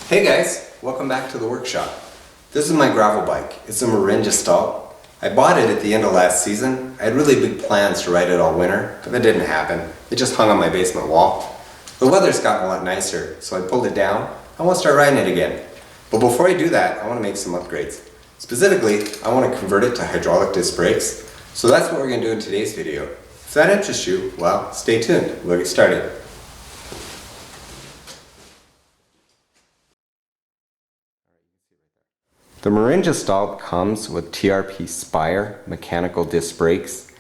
Hey guys, welcome back to the workshop. This is my gravel bike. It's a Marin Gestalt. I bought it at the end of last season. I had really big plans to ride it all winter, but that didn't happen. It just hung on my basement wall. The weather's gotten a lot nicer, so I pulled it down. I want to start riding it again. But before I do that, I want to make some upgrades. Specifically, I want to convert it to hydraulic disc brakes. So that's what we're going to do in today's video. If that interests you, well, stay tuned. We'll get started. The Marin Gestalt comes with TRP Spire mechanical disc brakes.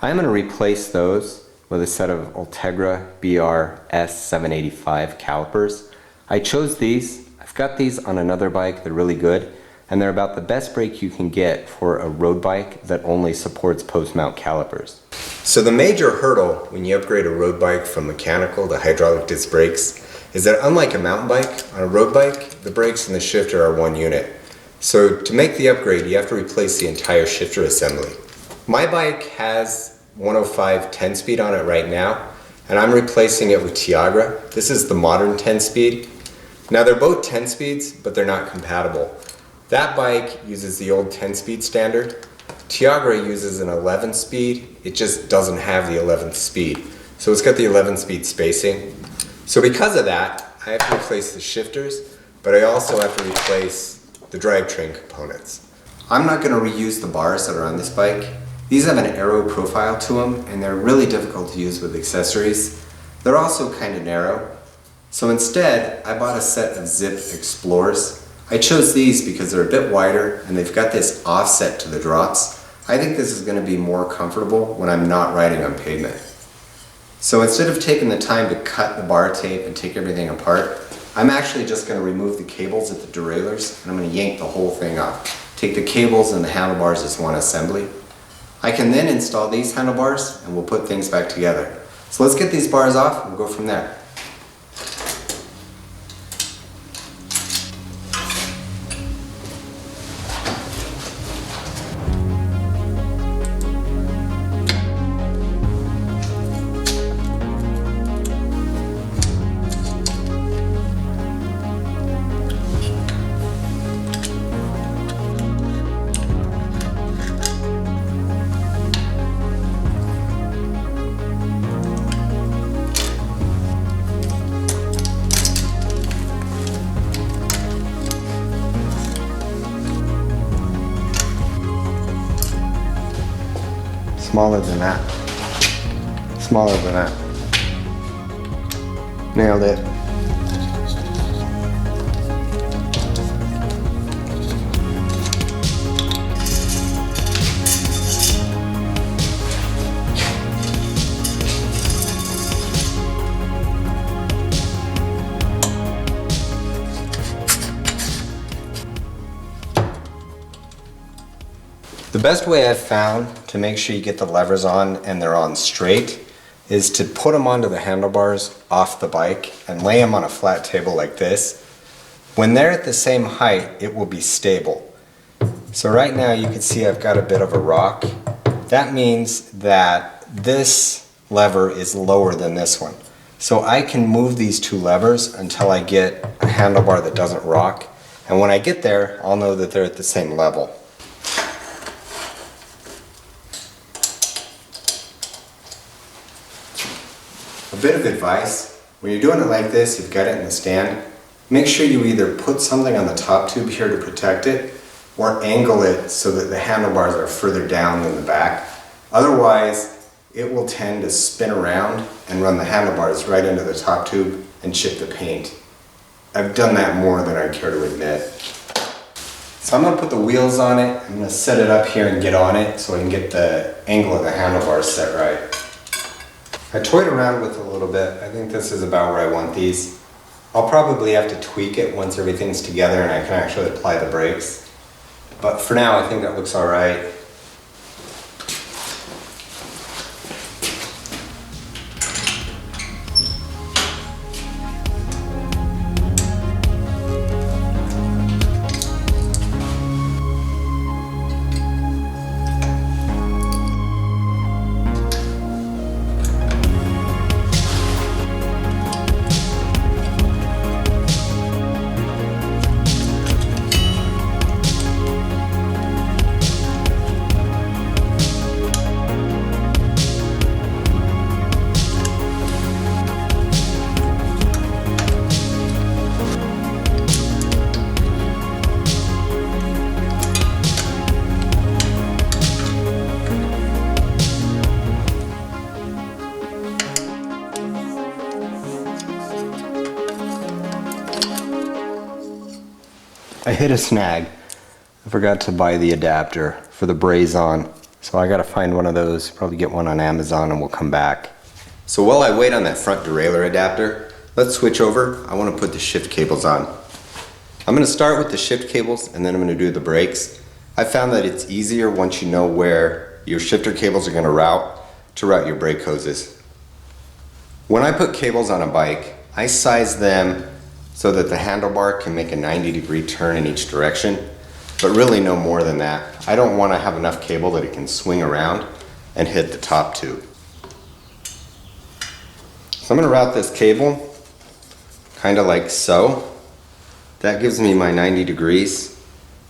I'm going to replace those with a set of Ultegra BRS785 calipers. I chose these. I've got these on another bike. They're really good, and they're about the best brake you can get for a road bike that only supports post-mount calipers. So the major hurdle when you upgrade a road bike from mechanical to hydraulic disc brakes is that unlike a mountain bike, on a road bike, the brakes and the shifter are one unit. So to make the upgrade, you have to replace the entire shifter assembly. My bike has 105 10-speed on it right now, and I'm replacing it with Tiagra. This is the modern 10-speed. Now they're both 10 speeds, but they're not compatible. That bike uses the old 10-speed standard. Tiagra uses an 11-speed. It just doesn't have the 11th speed. So it's got the 11-speed spacing. So because of that, I have to replace the shifters, but I also have to replace the drivetrain components. I'm not going to reuse the bars that are on this bike. These have an aero profile to them, and they're really difficult to use with accessories. They're also kind of narrow. So instead, I bought a set of Zip Explorers. I chose these because they're a bit wider and they've got this offset to the drops. I think this is going to be more comfortable when I'm not riding on pavement. So instead of taking the time to cut the bar tape and take everything apart, I'm actually just going to remove the cables at the derailleurs, and I'm going to yank the whole thing off. Take the cables and the handlebars as one assembly. I can then install these handlebars and we'll put things back together. So let's get these bars off and we'll go from there. Smaller than that. Smaller than that. Nailed it. The best way I've found to make sure you get the levers on and they're on straight is to put them onto the handlebars off the bike and lay them on a flat table like this. When they're at the same height, it will be stable. So right now you can see I've got a bit of a rock. That means that this lever is lower than this one. So I can move these two levers until I get a handlebar that doesn't rock. And when I get there, I'll know that they're at the same level. A bit of advice, when you're doing it like this, you've got it in the stand, make sure you either put something on the top tube here to protect it or angle it so that the handlebars are further down than the back. Otherwise, it will tend to spin around and run the handlebars right into the top tube and chip the paint. I've done that more than I care to admit. So I'm going to put the wheels on it, I'm going to set it up here and get on it so I can get the angle of the handlebars set right. I toyed around with it a little bit. I think this is about where I want these. I'll probably have to tweak it once everything's together and I can actually apply the brakes. But for now, I think that looks all right. I hit a snag. I forgot to buy the adapter for the braze-on. So I gotta find one of those, probably get one on Amazon, and we'll come back. So while I wait on that front derailleur adapter, let's switch over. I wanna put the shift cables on. I'm gonna start with the shift cables and then I'm gonna do the brakes. I found that it's easier once you know where your shifter cables are gonna route to route your brake hoses. When I put cables on a bike, I size them so that the handlebar can make a 90-degree turn in each direction, but really no more than that. I don't want to have enough cable that it can swing around and hit the top tube. So I'm going to route this cable kind of like so. That gives me my 90 degrees.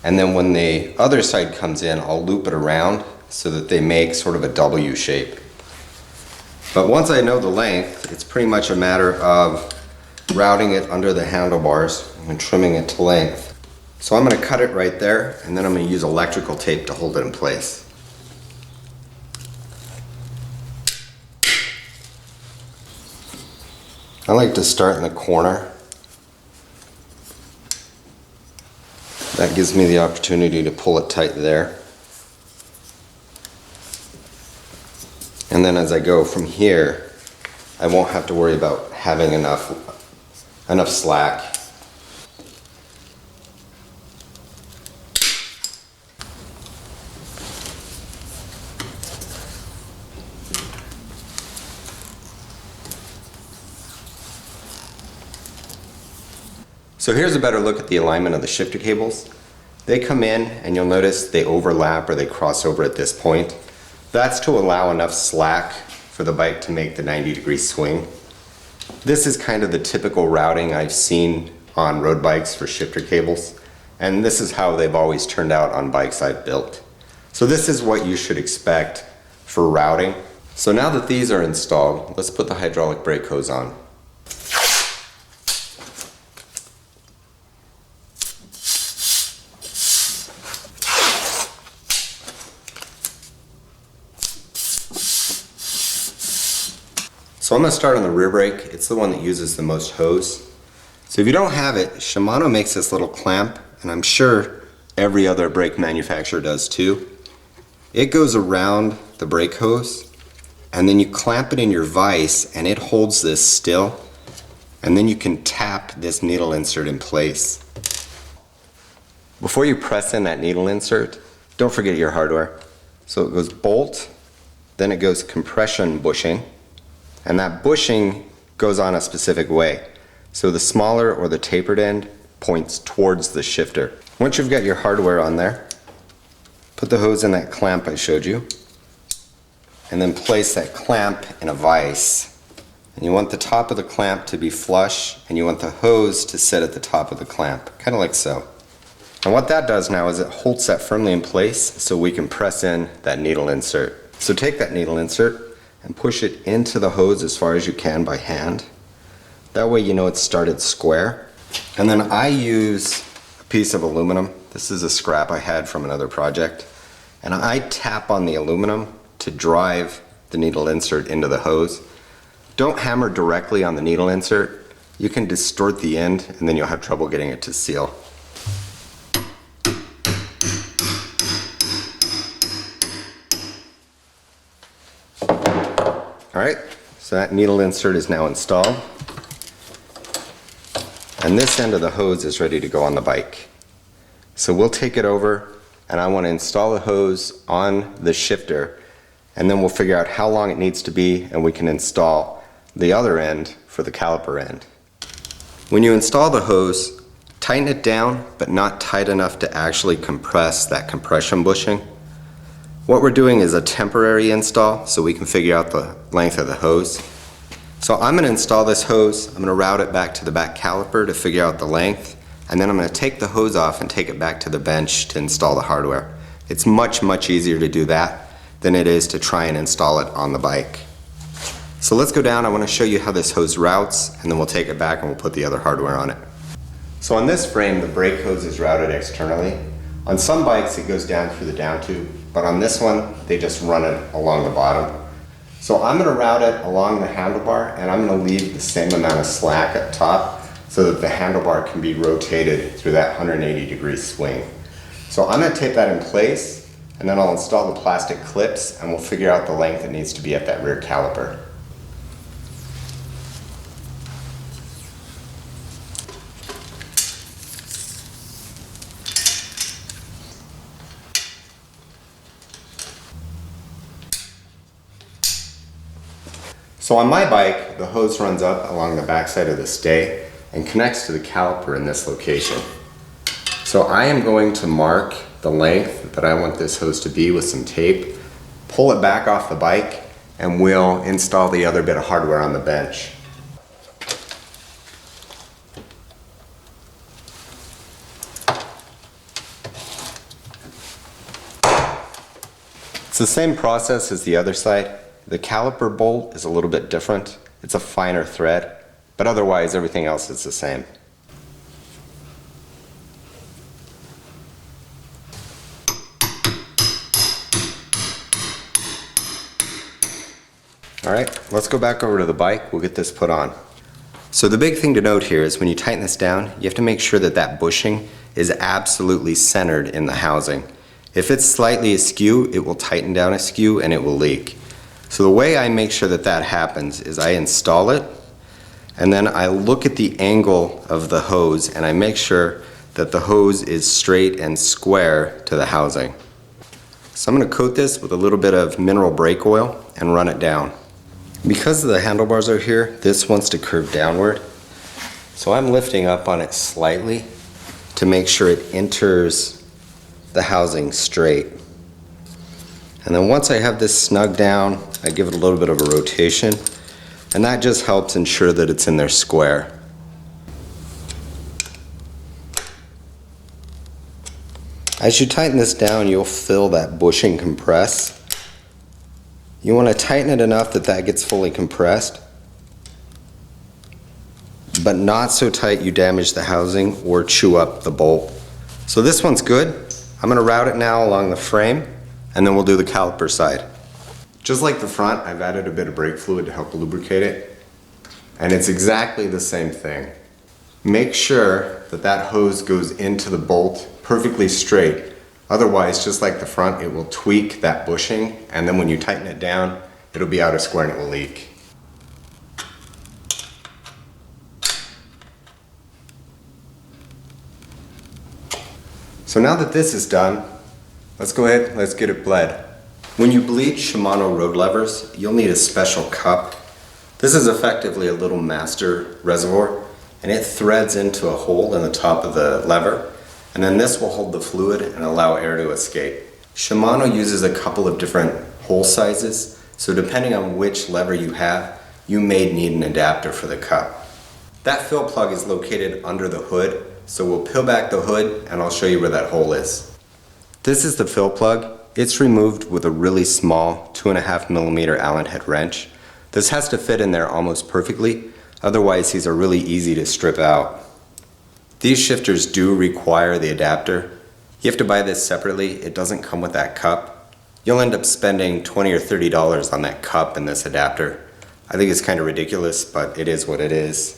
And then when the other side comes in, I'll loop it around so that they make sort of a W shape. But once I know the length, it's pretty much a matter of routing it under the handlebars and trimming it to length. So I'm going to cut it right there, and then I'm going to use electrical tape to hold it in place. I like to start in the corner. That gives me the opportunity to pull it tight there. And then as I go from here, I won't have to worry about having enough slack. So here's a better look at the alignment of the shifter cables. They come in and you'll notice they overlap or they cross over at this point. That's to allow enough slack for the bike to make the 90-degree swing. This is kind of the typical routing I've seen on road bikes for shifter cables, and this is how they've always turned out on bikes I've built. So this is what you should expect for routing. So now that these are installed, let's put the hydraulic brake hose on. So I'm going to start on the rear brake. It's the one that uses the most hose. So if you don't have it, Shimano makes this little clamp, and I'm sure every other brake manufacturer does too. It goes around the brake hose, and then you clamp it in your vise, and it holds this still, and then you can tap this needle insert in place. Before you press in that needle insert, don't forget your hardware. So it goes bolt, then it goes compression bushing, and that bushing goes on a specific way. So the smaller or the tapered end points towards the shifter. Once you've got your hardware on there, put the hose in that clamp I showed you, and then place that clamp in a vise. And you want the top of the clamp to be flush, and you want the hose to sit at the top of the clamp, kind of like so. And what that does now is it holds that firmly in place so we can press in that needle insert. So take that needle insert and push it into the hose as far as you can by hand. That way you know it's started square. And then I use a piece of aluminum. This is a scrap I had from another project. And I tap on the aluminum to drive the needle insert into the hose. Don't hammer directly on the needle insert. You can distort the end and then you'll have trouble getting it to seal. Alright, so that needle insert is now installed. And this end of the hose is ready to go on the bike. So we'll take it over, and I want to install the hose on the shifter, and then we'll figure out how long it needs to be, and we can install the other end for the caliper end. When you install the hose, tighten it down, but not tight enough to actually compress that compression bushing. What we're doing is a temporary install so we can figure out the length of the hose. So I'm going to install this hose, I'm going to route it back to the back caliper to figure out the length, and then I'm going to take the hose off and take it back to the bench to install the hardware. It's much easier to do that than it is to try and install it on the bike. So let's go down, I want to show you how this hose routes, and then we'll take it back and we'll put the other hardware on it. So on this frame, the brake hose is routed externally. On some bikes it goes down through the down tube, but on this one they just run it along the bottom. So I'm going to route it along the handlebar, and I'm going to leave the same amount of slack up top so that the handlebar can be rotated through that 180-degree swing. So I'm going to tape that in place, and then I'll install the plastic clips, and we'll figure out the length it needs to be at that rear caliper. So on my bike, the hose runs up along the backside of the stay and connects to the caliper in this location. So I am going to mark the length that I want this hose to be with some tape, pull it back off the bike, and we'll install the other bit of hardware on the bench. It's the same process as the other side. The caliper bolt is a little bit different. It's a finer thread, but otherwise everything else is the same. All right, let's go back over to the bike. We'll get this put on. So the big thing to note here is when you tighten this down, you have to make sure that that bushing is absolutely centered in the housing. If it's slightly askew, it will tighten down askew and it will leak. So the way I make sure that that happens is I install it, and then I look at the angle of the hose and I make sure that the hose is straight and square to the housing. So I'm going to coat this with a little bit of mineral brake oil and run it down. Because the handlebars are here, this wants to curve downward. So I'm lifting up on it slightly to make sure it enters the housing straight. And then once I have this snug down, I give it a little bit of a rotation, and that just helps ensure that it's in there square. As you tighten this down, you'll feel that bushing compress. You want to tighten it enough that that gets fully compressed, but not so tight you damage the housing or chew up the bolt. So this one's good. I'm going to route it now along the frame, and then we'll do the caliper side. Just like the front, I've added a bit of brake fluid to help lubricate it, and it's exactly the same thing. Make sure that that hose goes into the bolt perfectly straight. Otherwise, just like the front, it will tweak that bushing, and then when you tighten it down, it'll be out of square and it will leak. So now that this is done, let's go ahead, let's get it bled. When you bleed Shimano road levers, you'll need a special cup. This is effectively a little master reservoir, and it threads into a hole in the top of the lever, and then this will hold the fluid and allow air to escape. Shimano uses a couple of different hole sizes, so depending on which lever you have, you may need an adapter for the cup. That fill plug is located under the hood, so we'll peel back the hood and I'll show you where that hole is. This is the fill plug. It's removed with a really small 2.5mm Allen head wrench. This has to fit in there almost perfectly, otherwise these are really easy to strip out. These shifters do require the adapter. You have to buy this separately. It doesn't come with that cup. You'll end up spending $20 or $30 on that cup and this adapter. I think it's kind of ridiculous, but it is what it is.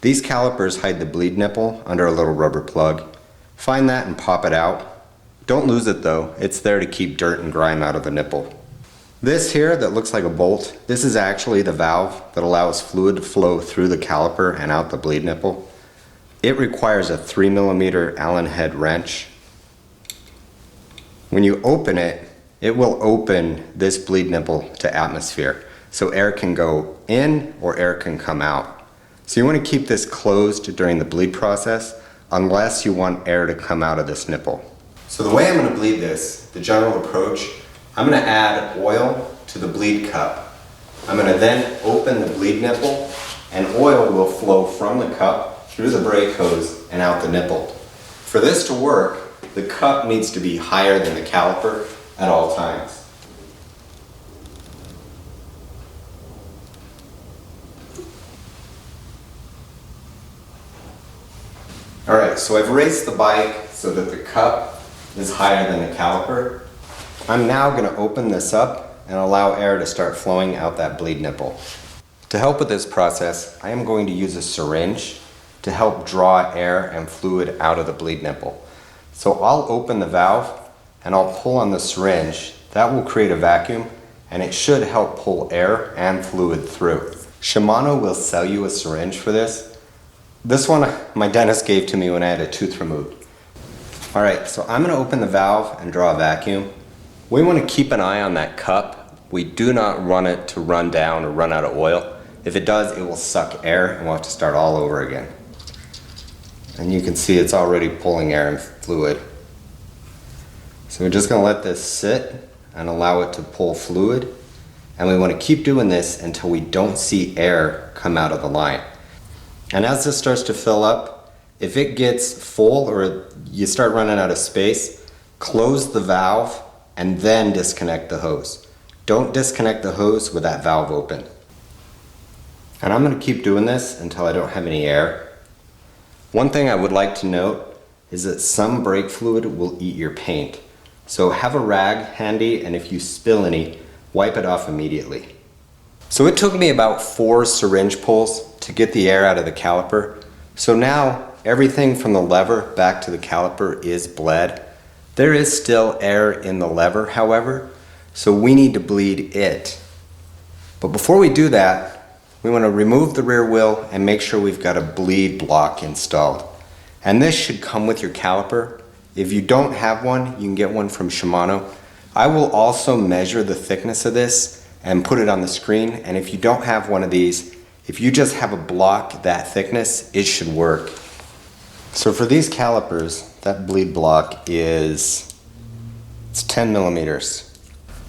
These calipers hide the bleed nipple under a little rubber plug. Find that and pop it out. Don't lose it though, it's there to keep dirt and grime out of the nipple. This here that looks like a bolt, this is actually the valve that allows fluid to flow through the caliper and out the bleed nipple. It requires a 3mm Allen head wrench. When you open it, it will open this bleed nipple to atmosphere, so air can go in or air can come out. So you want to keep this closed during the bleed process unless you want air to come out of this nipple. So the way I'm going to bleed this, the general approach, I'm going to add oil to the bleed cup. I'm going to then open the bleed nipple and oil will flow from the cup through the brake hose and out the nipple. For this to work, the cup needs to be higher than the caliper at all times. Alright, so I've raised the bike so that the cup is higher than the caliper. I'm now going to open this up and allow air to start flowing out that bleed nipple. To help with this process, I am going to use a syringe to help draw air and fluid out of the bleed nipple. So I'll open the valve and I'll pull on the syringe. That will create a vacuum and it should help pull air and fluid through. Shimano will sell you a syringe for this. This one my dentist gave to me when I had a tooth removed. Alright, so I'm going to open the valve and draw a vacuum. We want to keep an eye on that cup. We do not run it to run down or run out of oil. If it does, it will suck air and we'll have to start all over again. And you can see it's already pulling air and fluid. So we're just going to let this sit and allow it to pull fluid. And we want to keep doing this until we don't see air come out of the line. And as this starts to fill up, if it gets full or you start running out of space, close the valve and then disconnect the hose. Don't disconnect the hose with that valve open. And I'm going to keep doing this until I don't have any air. One thing I would like to note is that some brake fluid will eat your paint. So have a rag handy, and if you spill any, wipe it off immediately. So it took me about 4 syringe pulls to get the air out of the caliper. So now everything from the lever back to the caliper is bled. There is still air in the lever, however, so we need to bleed it. But before we do that, we want to remove the rear wheel and make sure we've got a bleed block installed. And this should come with your caliper. If you don't have one, you can get one from Shimano. I will also measure the thickness of this and put it on the screen. And if you don't have one of these, if you just have a block that thickness, it should work. So for these calipers, that bleed block it's 10 millimeters.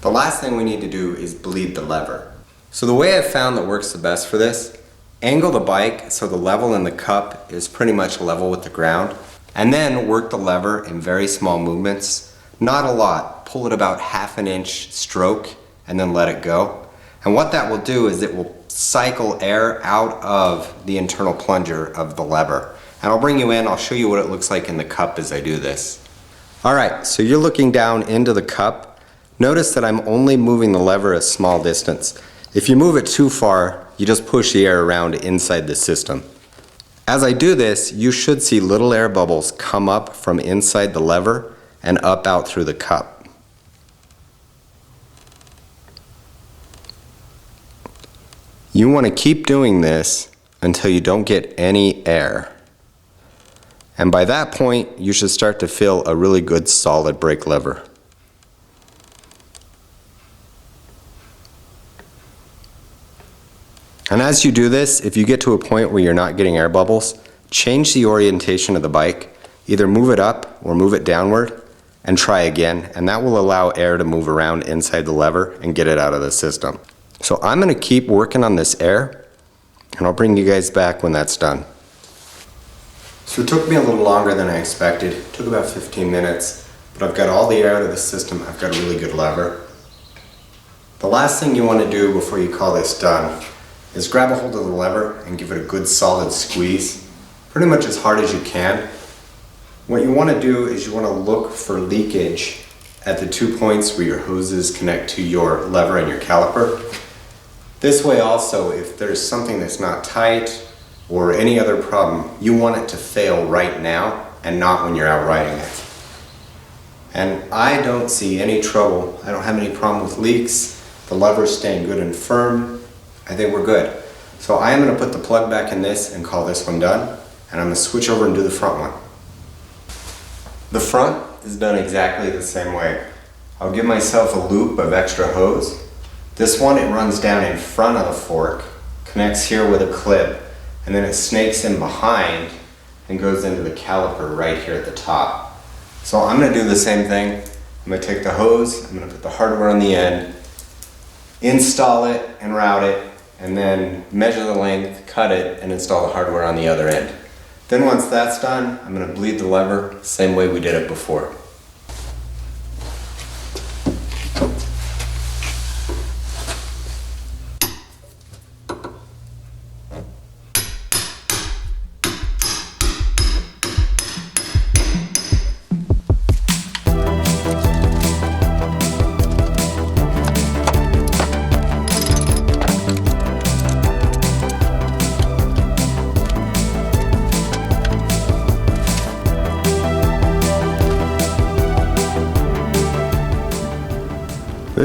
The last thing we need to do is bleed the lever. So the way I've found that works the best for this, angle the bike so the level in the cup is pretty much level with the ground, and then work the lever in very small movements. Not a lot. Pull it about 1/2 inch stroke and then let it go. And what that will do is it will cycle air out of the internal plunger of the lever. And I'll bring you in, I'll show you what it looks like in the cup as I do this. Alright, so you're looking down into the cup. Notice that I'm only moving the lever a small distance. If you move it too far, you just push the air around inside the system. As I do this, you should see little air bubbles come up from inside the lever and up out through the cup. You want to keep doing this until you don't get any air. And by that point, you should start to feel a really good solid brake lever. And as you do this, if you get to a point where you're not getting air bubbles, change the orientation of the bike. Either move it up or move it downward and try again, and that will allow air to move around inside the lever and get it out of the system. So I'm going to keep working on this air, and I'll bring you guys back when that's done. So it took me a little longer than I expected. It took about 15 minutes, but I've got all the air out of the system. I've got a really good lever. The last thing you want to do before you call this done is grab a hold of the lever and give it a good solid squeeze, pretty much as hard as you can. What you want to do is you want to look for leakage at the 2 points where your hoses connect to your lever and your caliper. This way also, if there's something that's not tight or any other problem, you want it to fail right now and not when you're out riding it. And I don't see any trouble. I don't have any problem with leaks. The lever's staying good and firm. I think we're good. So I am going to put the plug back in this and call this one done. And I'm going to switch over and do the front one. The front is done exactly the same way. I'll give myself a loop of extra hose. This one, it runs down in front of the fork, connects here with a clip, and then it snakes in behind and goes into the caliper right here at the top. So I'm going to do the same thing. I'm going to take the hose, I'm going to put the hardware on the end, install it and route it, and then measure the length, cut it, and install the hardware on the other end. Then once that's done, I'm going to bleed the lever, same way we did it before.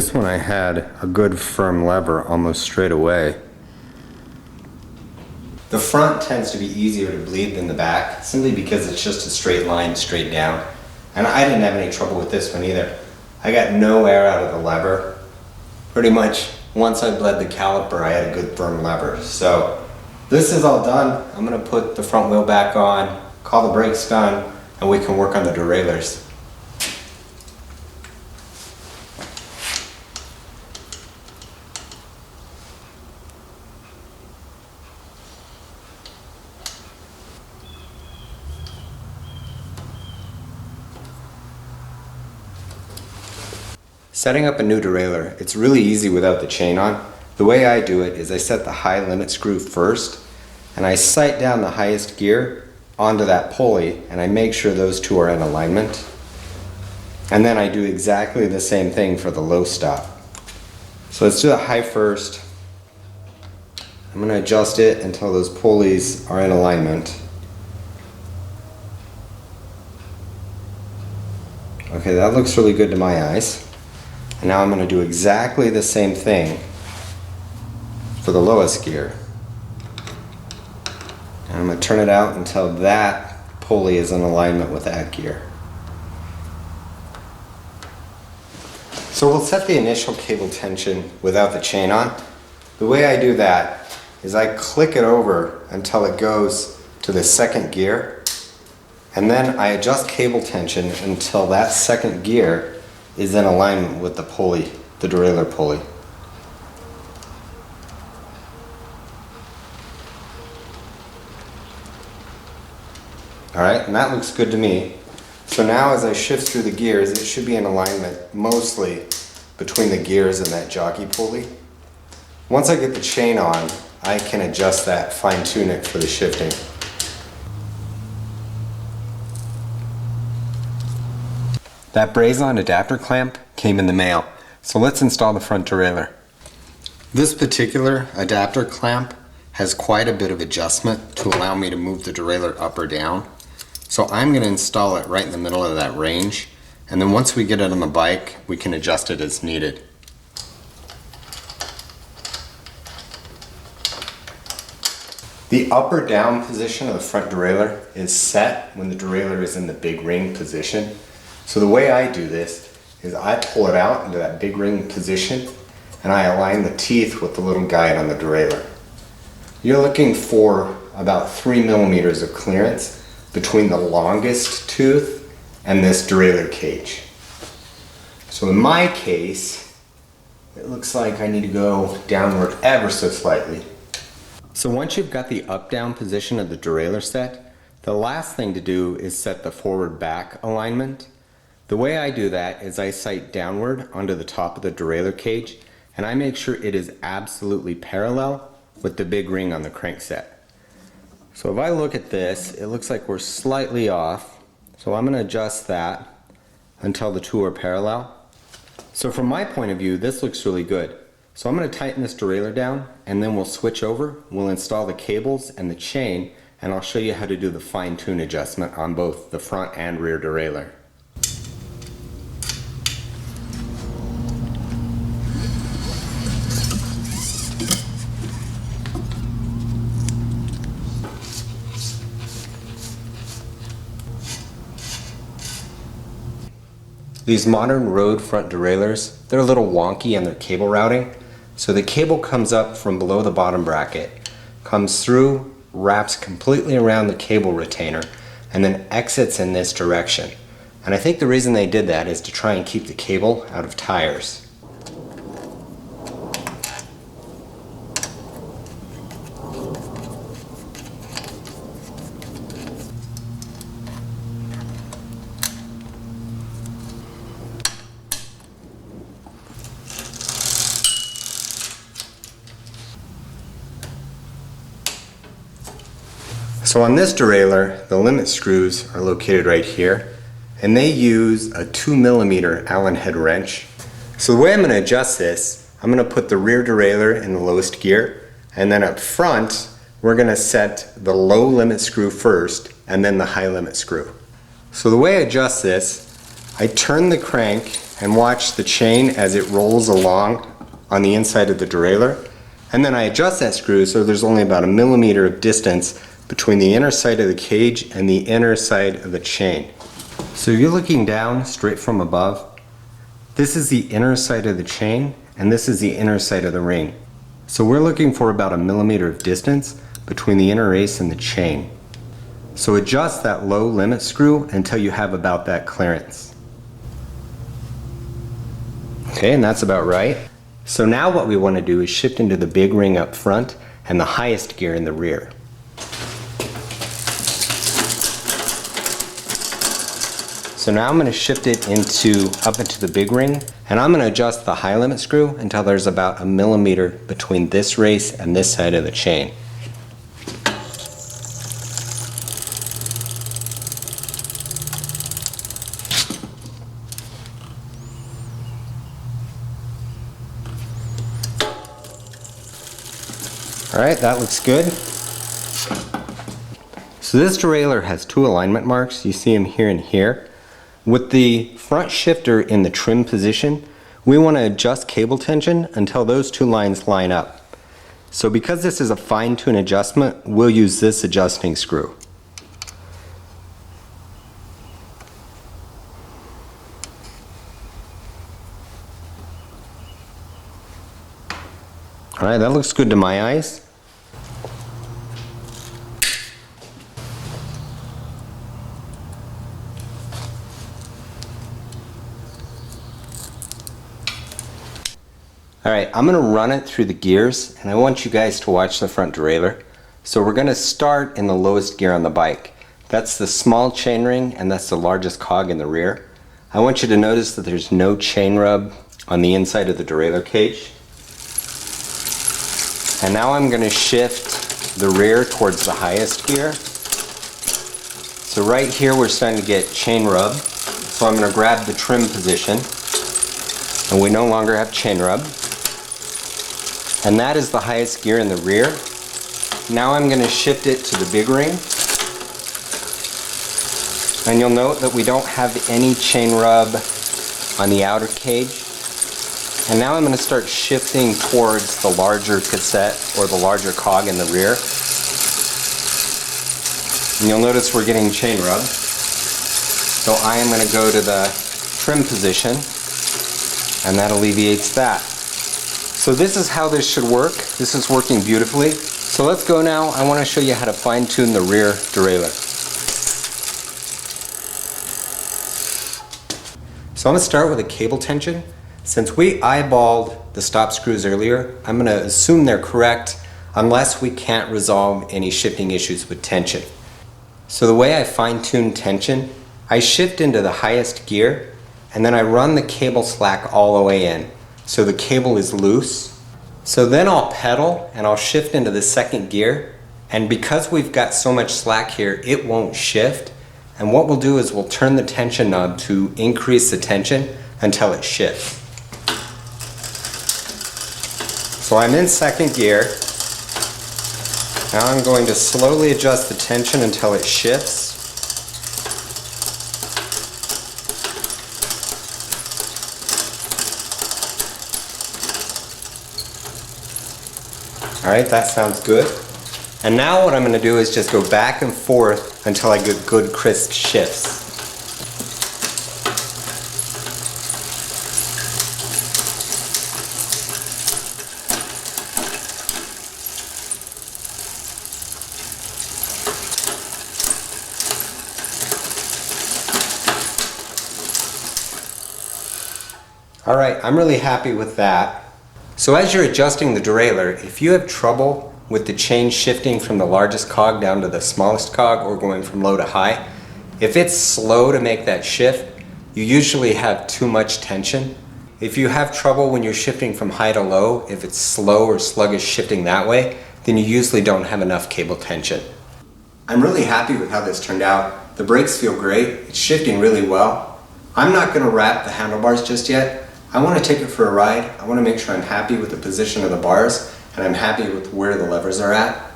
this one I had a good firm lever almost straight away. The front tends to be easier to bleed than the back, simply because it's just a straight line straight down. And I didn't have any trouble with this one either. I got no air out of the lever. Pretty much once I bled the caliper, I had a good firm lever. So this is all done. I'm gonna put the front wheel back on, call the brakes done, and we can work on the derailleurs. Setting up a new derailleur, it's really easy without the chain on. The way I do it is I set the high limit screw first, and I sight down the highest gear onto that pulley, and I make sure those two are in alignment. And then I do exactly the same thing for the low stop. So let's do the high first. I'm going to adjust it until those pulleys are in alignment. Okay, that looks really good to my eyes. And now I'm going to do exactly the same thing for the lowest gear. And I'm going to turn it out until that pulley is in alignment with that gear. So we'll set the initial cable tension without the chain on. The way I do that is I click it over until it goes to the second gear, and then I adjust cable tension until that second gear is in alignment with the pulley, the derailleur pulley. Alright, and that looks good to me. So now as I shift through the gears, it should be in alignment mostly between the gears and that jockey pulley. Once I get the chain on, I can adjust that, fine tune it for the shifting. That Brazon adapter clamp came in the mail, so let's install the front derailleur. This particular adapter clamp has quite a bit of adjustment to allow me to move the derailleur up or down. So I'm going to install it right in the middle of that range, and then once we get it on the bike, we can adjust it as needed. The up or down position of the front derailleur is set when the derailleur is in the big ring position. So the way I do this is I pull it out into that big ring position and I align the teeth with the little guide on the derailleur. You're looking for about 3 millimeters of clearance between the longest tooth and this derailleur cage. So in my case, it looks like I need to go downward ever so slightly. So once you've got the up-down position of the derailleur set, the last thing to do is set the forward-back alignment. The way I do that is I sight downward onto the top of the derailleur cage, and I make sure it is absolutely parallel with the big ring on the crankset. So if I look at this, it looks like we're slightly off, so I'm going to adjust that until the two are parallel. So from my point of view, this looks really good. So I'm going to tighten this derailleur down, and then we'll switch over, we'll install the cables and the chain, and I'll show you how to do the fine-tune adjustment on both the front and rear derailleur. These modern road front derailleurs, they're a little wonky in their cable routing. So the cable comes up from below the bottom bracket, comes through, wraps completely around the cable retainer, and then exits in this direction. And I think the reason they did that is to try and keep the cable out of tires. So on this derailleur, the limit screws are located right here, and they use a 2 millimeter Allen head wrench. So the way I'm going to adjust this, I'm going to put the rear derailleur in the lowest gear, and then up front, we're going to set the low limit screw first, and then the high limit screw. So the way I adjust this, I turn the crank and watch the chain as it rolls along on the inside of the derailleur. And then I adjust that screw so there's only about 1 millimeter of distance between the inner side of the cage and the inner side of the chain. So you're looking down straight from above. This is the inner side of the chain and this is the inner side of the ring. So we're looking for about 1 millimeter of distance between the inner race and the chain. So adjust that low limit screw until you have about that clearance. Okay, and that's about right. So now what we want to do is shift into the big ring up front and the highest gear in the rear. So now I'm going to shift it up into the big ring, and I'm going to adjust the high limit screw until there's about 1 millimeter between this race and this side of the chain. Alright, that looks good. So this derailleur has 2 alignment marks. You see them here and here. With the front shifter in the trim position, we want to adjust cable tension until those 2 lines line up. So because this is a fine-tune adjustment, we'll use this adjusting screw. Alright, that looks good to my eyes. Alright, I'm going to run it through the gears, and I want you guys to watch the front derailleur. So we're going to start in the lowest gear on the bike. That's the small chainring, and that's the largest cog in the rear. I want you to notice that there's no chain rub on the inside of the derailleur cage. And now I'm going to shift the rear towards the highest gear. So right here we're starting to get chain rub. So I'm going to grab the trim position, and we no longer have chain rub. And that is the highest gear in the rear. Now I'm going to shift it to the big ring. And you'll note that we don't have any chain rub on the outer cage. And now I'm going to start shifting towards the larger cassette or the larger cog in the rear. And you'll notice we're getting chain rub. So I am going to go to the trim position, and that alleviates that. So this is how this should work. This is working beautifully. So let's go now. I want to show you how to fine-tune the rear derailleur. So I'm going to start with a cable tension. Since we eyeballed the stop screws earlier, I'm going to assume they're correct unless we can't resolve any shifting issues with tension. So the way I fine-tune tension, I shift into the highest gear and then I run the cable slack all the way in. So the cable is loose. So then I'll pedal and I'll shift into the second gear, and because we've got so much slack here, it won't shift. And what we'll do is we'll turn the tension knob to increase the tension until it shifts. So I'm in second gear. Now I'm going to slowly adjust the tension until it shifts. Alright, that sounds good. And now what I'm going to do is just go back and forth until I get good crisp shifts. Alright, I'm really happy with that. So as you're adjusting the derailleur, if you have trouble with the chain shifting from the largest cog down to the smallest cog or going from low to high, if it's slow to make that shift, you usually have too much tension. If you have trouble when you're shifting from high to low, if it's slow or sluggish shifting that way, then you usually don't have enough cable tension. I'm really happy with how this turned out. The brakes feel great, it's shifting really well. I'm not going to wrap the handlebars just yet. I want to take it for a ride. I want to make sure I'm happy with the position of the bars and I'm happy with where the levers are at.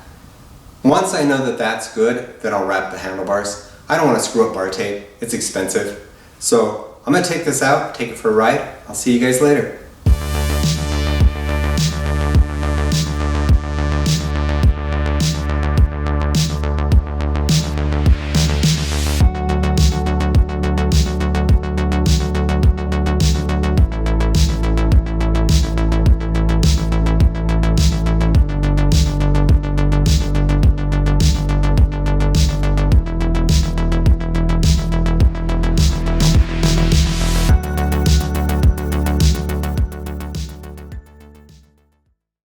Once I know that that's good, then I'll wrap the handlebars. I don't want to screw up bar tape. It's expensive. So I'm gonna take this out, take it for a ride. I'll see you guys later.